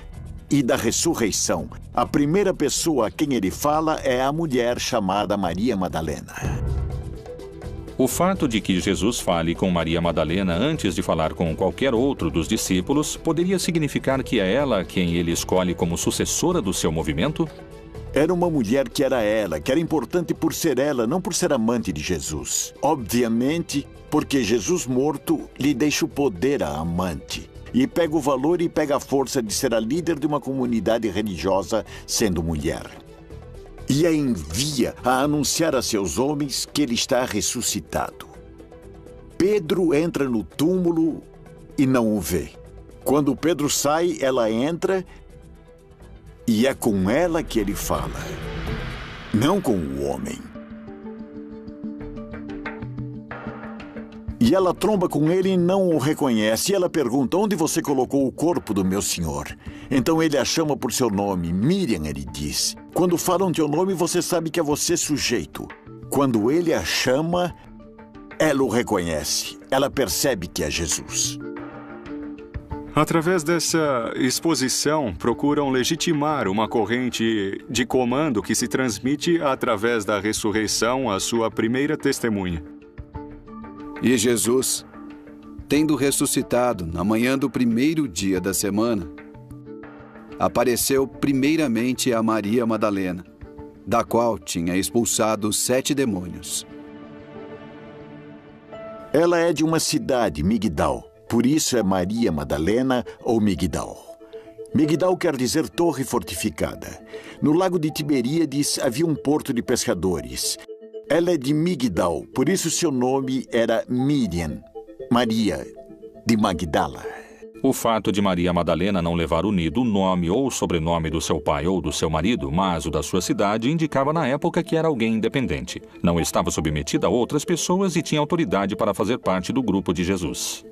Speaker 6: e da ressurreição. A primeira pessoa a quem ele fala é a mulher chamada Maria Madalena.
Speaker 1: O fato de que Jesus fale com Maria Madalena antes de falar com qualquer outro dos discípulos poderia significar que é ela quem ele escolhe como sucessora do seu movimento?
Speaker 6: Era uma mulher que era importante por ser ela, não por ser amante de Jesus. Obviamente, porque Jesus morto lhe deixa o poder à amante. E pega o valor e pega a força de ser a líder de uma comunidade religiosa sendo mulher. E a envia a anunciar a seus homens que ele está ressuscitado. Pedro entra no túmulo e não o vê. Quando Pedro sai, ela entra e é com ela que ele fala, não com o homem. E ela tromba com ele e não o reconhece. E ela pergunta: onde você colocou o corpo do meu senhor? Então ele a chama por seu nome. Miriam, ele diz. Quando falam teu nome, você sabe que é você sujeito. Quando ele a chama, ela o reconhece. Ela percebe que é Jesus.
Speaker 7: Através dessa exposição, procuram legitimar uma corrente de comando que se transmite através da ressurreição à sua primeira testemunha.
Speaker 11: E Jesus, tendo ressuscitado na manhã do primeiro dia da semana, apareceu primeiramente a Maria Madalena, da qual tinha expulsado 7 demônios.
Speaker 6: Ela é de uma cidade, Migdal. Por isso é Maria Madalena ou Migdal. Migdal quer dizer torre fortificada. No lago de Tiberíades havia um porto de pescadores. Ela é de Migdal, por isso seu nome era Miriam, Maria de Magdala.
Speaker 1: O fato de Maria Madalena não levar unido o nome ou o sobrenome do seu pai ou do seu marido, mas o da sua cidade, indicava na época que era alguém independente. Não estava submetida a outras pessoas e tinha autoridade para fazer parte do grupo de Jesus.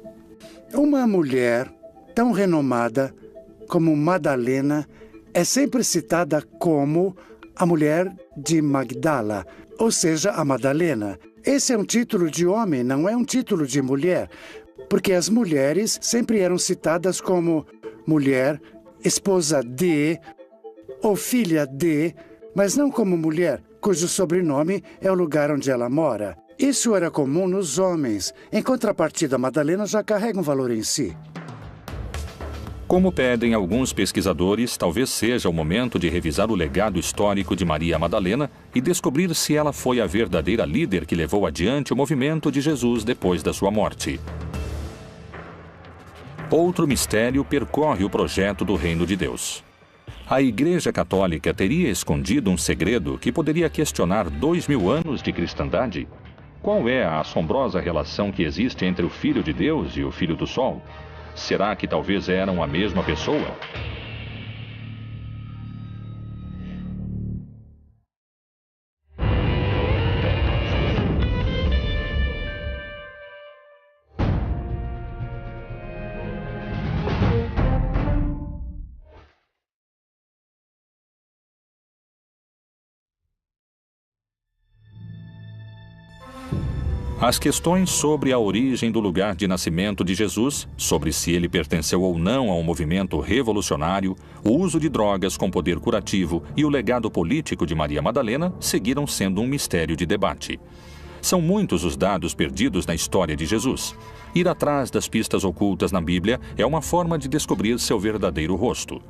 Speaker 4: Uma mulher tão renomada como Madalena é sempre citada como a mulher de Magdala, ou seja, a Madalena. Esse é um título de homem, não é um título de mulher, porque as mulheres sempre eram citadas como mulher, esposa de, ou filha de, mas não como mulher, cujo sobrenome é o lugar onde ela mora. Isso era comum nos homens. Em contrapartida, Madalena já carrega um valor em si.
Speaker 1: Como pedem alguns pesquisadores, talvez seja o momento de revisar o legado histórico de Maria Madalena e descobrir se ela foi a verdadeira líder que levou adiante o movimento de Jesus depois da sua morte. Outro mistério percorre o projeto do Reino de Deus. A Igreja Católica teria escondido um segredo que poderia questionar 2000 anos de cristandade? Qual é a assombrosa relação que existe entre o Filho de Deus e o Filho do Sol? Será que talvez eram a mesma pessoa? As questões sobre a origem do lugar de nascimento de Jesus, sobre se ele pertenceu ou não a um movimento revolucionário, o uso de drogas com poder curativo e o legado político de Maria Madalena seguiram sendo um mistério de debate. São muitos os dados perdidos na história de Jesus. Ir atrás das pistas ocultas na Bíblia é uma forma de descobrir seu verdadeiro rosto.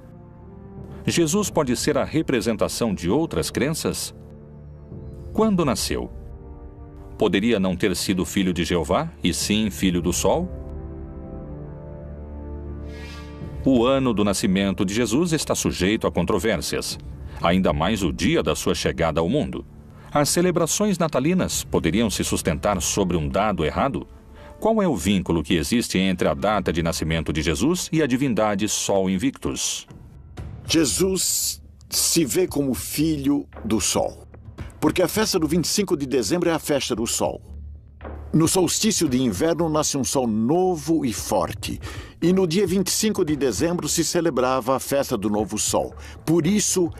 Speaker 1: Jesus pode ser a representação de outras crenças? Quando nasceu? Poderia não ter sido filho de Jeová, e sim filho do Sol? O ano do nascimento de Jesus está sujeito a controvérsias, ainda mais o dia da sua chegada ao mundo. As celebrações natalinas poderiam se sustentar sobre um dado errado? Qual é o vínculo que existe entre a data de nascimento de Jesus e a divindade Sol Invictus?
Speaker 6: Jesus se vê como filho do Sol. Porque a festa do 25 de dezembro é a festa do sol. No solstício de inverno nasce um sol novo e forte. E no dia 25 de dezembro se celebrava a festa do novo sol. Por isso,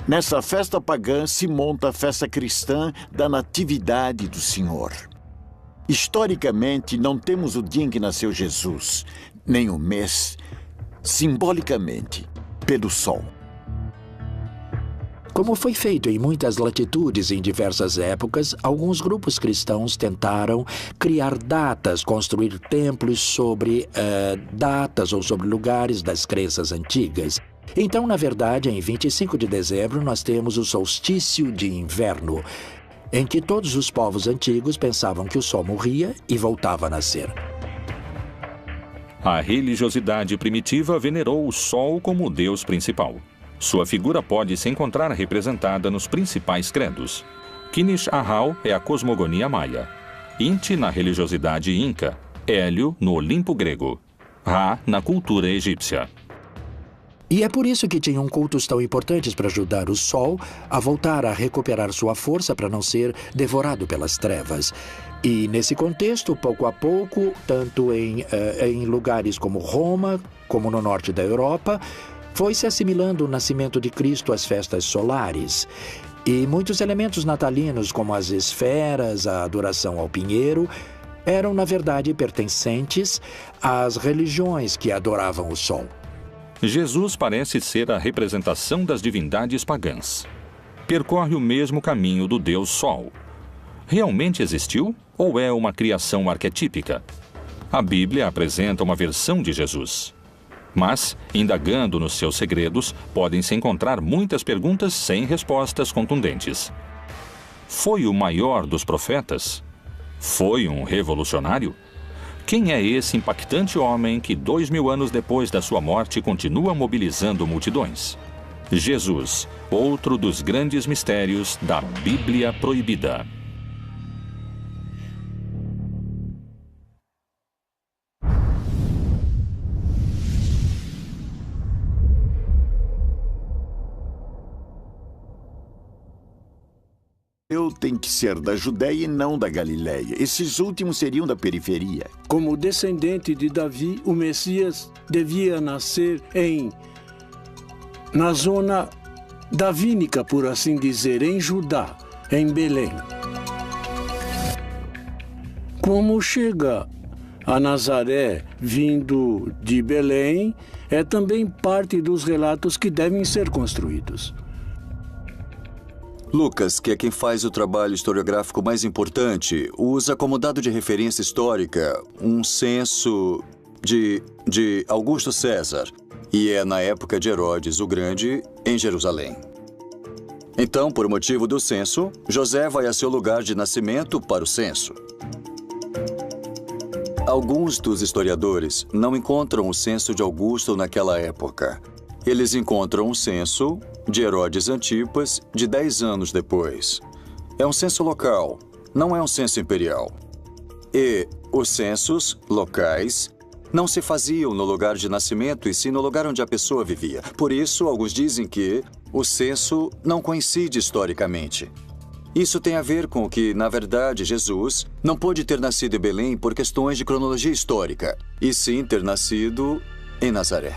Speaker 6: nessa festa pagã se monta a festa cristã da Natividade do Senhor. Historicamente, não temos o dia em que nasceu Jesus, nem o mês, simbolicamente, pelo sol.
Speaker 3: Como foi feito em muitas latitudes em diversas épocas, alguns grupos cristãos tentaram criar datas, construir templos sobre datas ou sobre lugares das crenças antigas. Então, na verdade, em 25 de dezembro, nós temos o solstício de inverno, em que todos os povos antigos pensavam que o sol morria e voltava a nascer.
Speaker 1: A religiosidade primitiva venerou o sol como o deus principal. Sua figura pode se encontrar representada nos principais credos. Kinish Ahau é a cosmogonia maia, Inti na religiosidade inca, Hélio no Olimpo grego, Ra na cultura egípcia.
Speaker 3: E é por isso que tinham cultos tão importantes para ajudar o Sol a voltar a recuperar sua força para não ser devorado pelas trevas. E nesse contexto, pouco a pouco, tanto em lugares como Roma, como no norte da Europa, foi se assimilando o nascimento de Cristo às festas solares. E muitos elementos natalinos, como as esferas, a adoração ao pinheiro, eram, na verdade, pertencentes às religiões que adoravam o sol.
Speaker 1: Jesus parece ser a representação das divindades pagãs. Percorre o mesmo caminho do Deus Sol. Realmente existiu ou é uma criação arquetípica? A Bíblia apresenta uma versão de Jesus. Mas, indagando nos seus segredos, podem-se encontrar muitas perguntas sem respostas contundentes. Foi o maior dos profetas? Foi um revolucionário? Quem é esse impactante homem que 2000 anos depois da sua morte continua mobilizando multidões? Jesus, outro dos grandes mistérios da Bíblia Proibida.
Speaker 6: Tem que ser da Judéia e não da Galileia. Esses últimos seriam da periferia.
Speaker 9: Como descendente de Davi, o Messias devia nascer na zona davínica, por assim dizer, em Judá, em Belém. Como chega a Nazaré, vindo de Belém, é também parte dos relatos que devem ser construídos.
Speaker 10: Lucas, que é quem faz o trabalho historiográfico mais importante, usa como dado de referência histórica um censo de Augusto César, e é na época de Herodes o Grande, em Jerusalém. Então, por motivo do censo, José vai a seu lugar de nascimento para o censo. Alguns dos historiadores não encontram o censo de Augusto naquela época. Eles encontram o censo de Herodes Antipas de 10 anos depois. É um censo local, não é um censo imperial. E os censos locais não se faziam no lugar de nascimento e sim no lugar onde a pessoa vivia. Por isso, alguns dizem que o censo não coincide historicamente. Isso tem a ver com que, na verdade, Jesus não pôde ter nascido em Belém por questões de cronologia histórica, e sim ter nascido em Nazaré.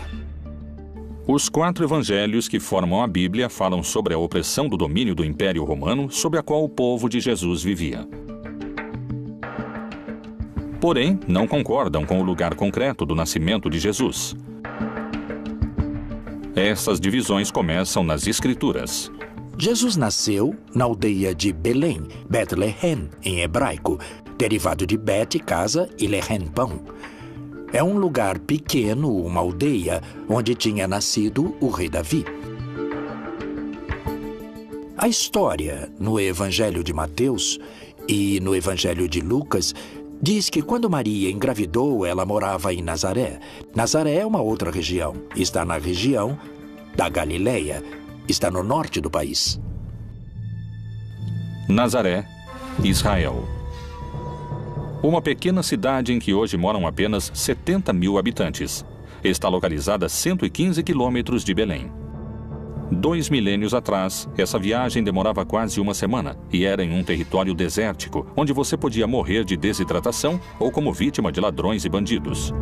Speaker 1: Os 4 evangelhos que formam a Bíblia falam sobre a opressão do domínio do Império Romano sobre a qual o povo de Jesus vivia. Porém, não concordam com o lugar concreto do nascimento de Jesus. Essas divisões começam nas Escrituras.
Speaker 3: Jesus nasceu na aldeia de Belém, Bethlehem, em hebraico, derivado de Bet, casa, e Lehem, pão. É um lugar pequeno, uma aldeia, onde tinha nascido o rei Davi. A história, no Evangelho de Mateus e no Evangelho de Lucas, diz que quando Maria engravidou, ela morava em Nazaré. Nazaré é uma outra região. Está na região da Galileia. Está no norte do país.
Speaker 1: Nazaré, Israel. Uma pequena cidade em que hoje moram apenas 70 mil habitantes. Está localizada a 115 quilômetros de Belém. 2 milênios atrás, essa viagem demorava quase uma semana e era em um território desértico, onde você podia morrer de desidratação ou como vítima de ladrões e bandidos.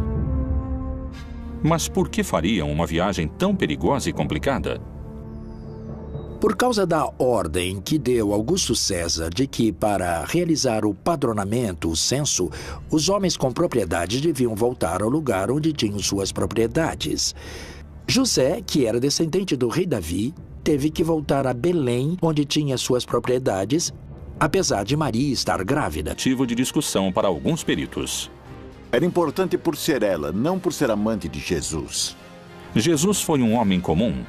Speaker 1: Mas por que fariam uma viagem tão perigosa e complicada?
Speaker 3: Por causa da ordem que deu Augusto César de que, para realizar o padronamento, o censo, os homens com propriedade deviam voltar ao lugar onde tinham suas propriedades. José, que era descendente do rei Davi, teve que voltar a Belém, onde tinha suas propriedades, apesar de Maria estar grávida.
Speaker 1: Motivo de discussão para alguns peritos.
Speaker 6: Era importante por ser ela, não por ser amante de Jesus.
Speaker 1: Jesus foi um homem comum.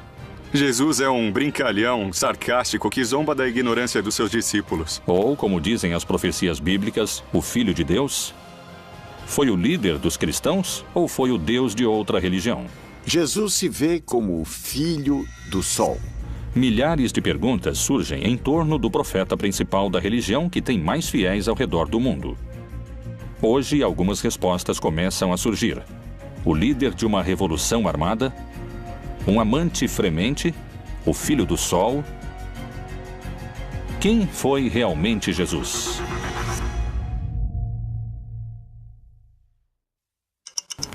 Speaker 7: Jesus é um brincalhão sarcástico que zomba da ignorância dos seus discípulos.
Speaker 1: Ou, como dizem as profecias bíblicas, o Filho de Deus? Foi o líder dos cristãos ou foi o Deus de outra religião?
Speaker 6: Jesus se vê como o Filho do Sol.
Speaker 1: Milhares de perguntas surgem em torno do profeta principal da religião que tem mais fiéis ao redor do mundo. Hoje, algumas respostas começam a surgir. O líder de uma revolução armada? Um amante fremente? O Filho do Sol? Quem foi realmente Jesus?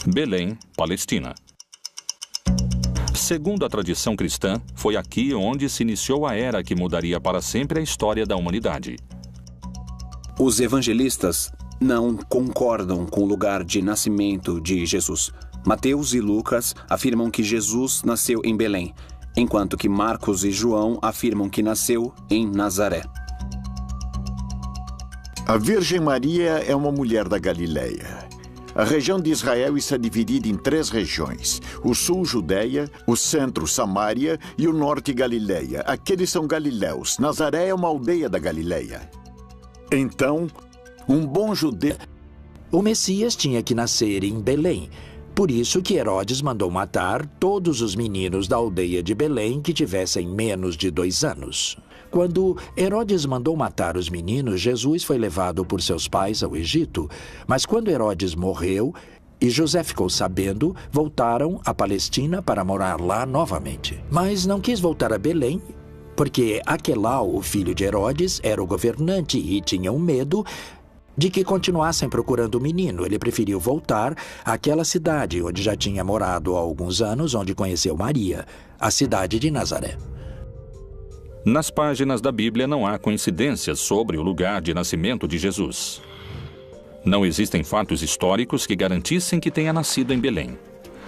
Speaker 1: Belém, Palestina. Segundo a tradição cristã, foi aqui onde se iniciou a era que mudaria para sempre a história da humanidade.
Speaker 8: Os evangelistas não concordam com o lugar de nascimento de Jesus. Mateus e Lucas afirmam que Jesus nasceu em Belém, enquanto que Marcos e João afirmam que nasceu em Nazaré.
Speaker 6: A Virgem Maria é uma mulher da Galileia. A região de Israel está dividida em 3 regiões: o sul, Judeia, o centro, Samaria e o norte, Galileia. Aqueles são galileus. Nazaré é uma aldeia da Galileia. Então, um bom judeu...
Speaker 3: O Messias tinha que nascer em Belém. Por isso que Herodes mandou matar todos os meninos da aldeia de Belém que tivessem menos de 2 anos. Quando Herodes mandou matar os meninos, Jesus foi levado por seus pais ao Egito. Mas quando Herodes morreu e José ficou sabendo, voltaram à Palestina para morar lá novamente. Mas não quis voltar a Belém, porque Aquelau, o filho de Herodes, era o governante e tinha um medo de que continuassem procurando o menino. Ele preferiu voltar àquela cidade onde já tinha morado há alguns anos, onde conheceu Maria, a cidade de Nazaré.
Speaker 1: Nas páginas da Bíblia não há coincidências sobre o lugar de nascimento de Jesus. Não existem fatos históricos que garantissem que tenha nascido em Belém.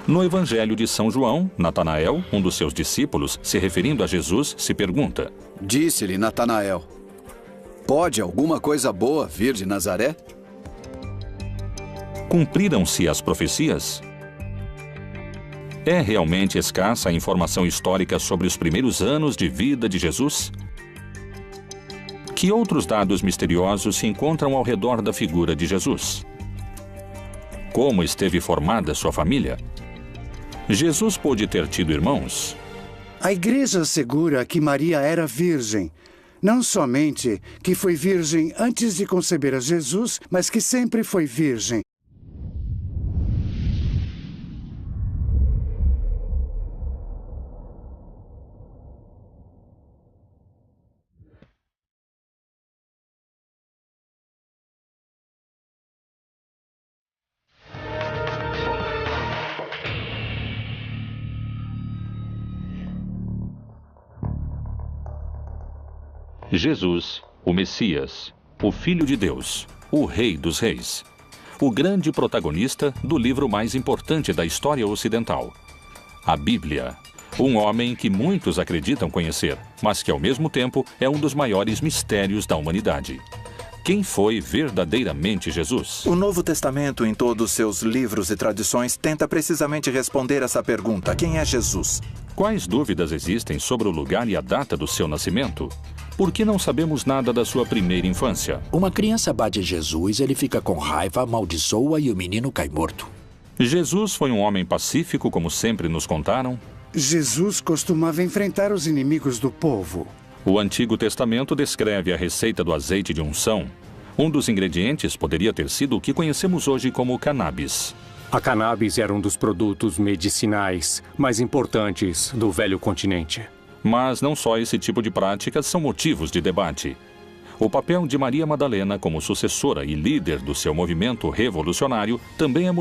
Speaker 1: No Evangelho de São João, Natanael, um dos seus discípulos, se referindo a Jesus, se pergunta:
Speaker 11: Disse-lhe Natanael: Pode alguma coisa boa vir de Nazaré?
Speaker 1: Cumpriram-se as profecias? É realmente escassa a informação histórica sobre os primeiros anos de vida de Jesus? Que outros dados misteriosos se encontram ao redor da figura de Jesus? Como esteve formada sua família? Jesus pôde ter tido irmãos?
Speaker 4: A Igreja assegura que Maria era virgem. Não somente que foi virgem antes de conceber a Jesus, mas que sempre foi virgem.
Speaker 1: Jesus, o Messias, o Filho de Deus, o Rei dos Reis. O grande protagonista do livro mais importante da história ocidental. A Bíblia. Um homem que muitos acreditam conhecer, mas que ao mesmo tempo é um dos maiores mistérios da humanidade. Quem foi verdadeiramente Jesus?
Speaker 2: O Novo Testamento, em todos seus livros e tradições, tenta precisamente responder essa pergunta: quem é Jesus?
Speaker 1: Quais dúvidas existem sobre o lugar e a data do seu nascimento? Por que não sabemos nada da sua primeira infância?
Speaker 3: Uma criança bate Jesus, ele fica com raiva, amaldiçoa e o menino cai morto.
Speaker 1: Jesus foi um homem pacífico, como sempre nos contaram?
Speaker 4: Jesus costumava enfrentar os inimigos do povo.
Speaker 1: O Antigo Testamento descreve a receita do azeite de unção. Um dos ingredientes poderia ter sido o que conhecemos hoje como cannabis.
Speaker 5: A cannabis era um dos produtos medicinais mais importantes do velho continente.
Speaker 1: Mas não só esse tipo de práticas são motivos de debate. O papel de Maria Madalena como sucessora e líder do seu movimento revolucionário também é motivo